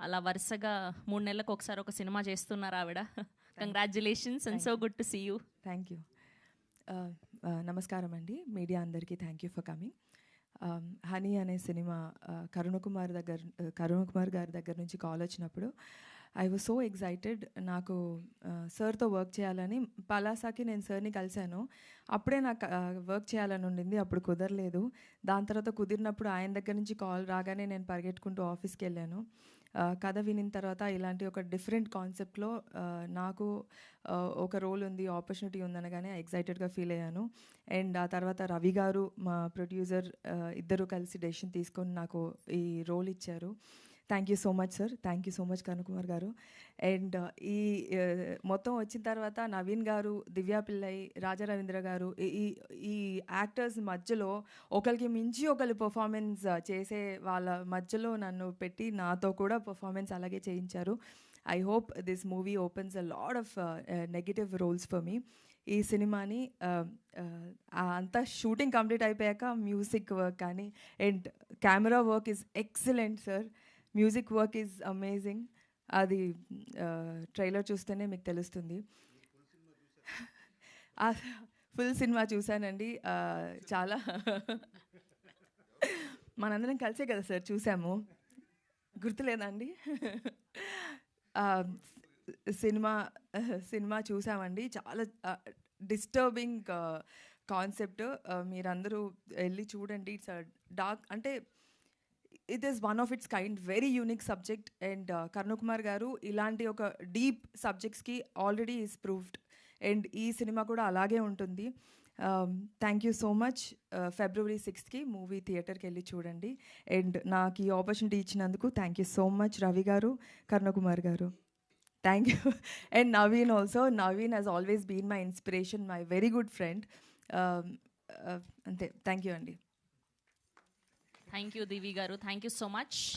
అలా వరుసగా 3 నెలలకు ఒకసారి ఒక సినిమా చేస్తున్నారు ఆవిడ. Congratulations and so good to see you. Thank you. నమస్కారం అండి మీడియా అందరికీ. Thank you for coming. Honey అనే సినిమా కరుణ కుమార్ గారి దగ్గర నుంచి కాల్ వచ్చినప్పుడు ఐ వాజ్ సో ఎక్సైటెడ్. నాకు సార్తో వర్క్ చేయాలని, పలాసాకి నేను సార్ని కలిశాను. అప్పుడే నాకు వర్క్ చేయాలని ఉండింది, అప్పుడు కుదరలేదు. దాని తర్వాత కుదిరినప్పుడు ఆయన దగ్గర నుంచి కాల్ రాగానే నేను పరిగెట్టుకుంటూ ఆఫీస్కి వెళ్ళాను. కథ వినిన తర్వాత ఇలాంటి ఒక డిఫరెంట్ కాన్సెప్ట్లో నాకు ఒక రోల్ ఉంది, ఆపర్చునిటీ ఉందనగానే ఎక్సైటెడ్గా ఫీల్ అయ్యాను. అండ్ ఆ తర్వాత రవి గారు, మా ప్రొడ్యూసర్, ఇద్దరు కలిసి డెసిషన్ తీసుకొని నాకు ఈ రోల్ ఇచ్చారు. Thank you so much sir. Thank you so much Karuna Kumar గారు. అండ్ ఈ మొత్తం వచ్చిన తర్వాత నవీన్ గారు, దివ్యా పిల్లై, రాజా రవీంద్ర గారు, ఈ యాక్టర్స్ మధ్యలో ఒకరికి మించి ఒకరు పర్ఫార్మెన్స్ చేసే వాళ్ళ మధ్యలో నన్ను పెట్టి నాతో కూడా పర్ఫార్మెన్స్ అలాగే చేయించారు. I hope this movie opens a lot of negative roles for me. ఈ సినిమాని అంతా షూటింగ్ కంప్లీట్ అయిపోయాక మ్యూజిక్ వర్క్ కానీ and camera work is excellent sir. Music work is amazing. అది ట్రైలర్ చూస్తేనే మీకు తెలుస్తుంది. ఫుల్ సినిమా చూశానండి. చాలా మనందరం కలిసే కదా సార్ చూసాము, గుర్తులేదండి? సినిమా చూసామండి. చాలా డిస్టర్బింగ్ కాన్సెప్ట్. మీరందరూ వెళ్ళి చూడండి. ఇట్స్ డార్క్, అంటే it is one of its kind, very unique subject. And Karuna Kumar గారు ఇలాంటి ఒక డీప్ సబ్జెక్ట్స్కి ఆల్రెడీ ఈజ్ ప్రూవ్డ్. అండ్ ఈ సినిమా కూడా అలాగే ఉంటుంది. Thank you so much. February 6th movie థియేటర్కి వెళ్ళి చూడండి. అండ్ నాకు ఈ ఆపర్చునిటీ ఇచ్చినందుకు thank you so much Ravi గారు, కరుణ కుమార్ గారు. Thank you. And Naveen also. Naveen has always been my inspiration, my very good friend. అంతే. థ్యాంక్ యూ అండి. థ్యాంక్ యూ దివి గారు. Thank you so much.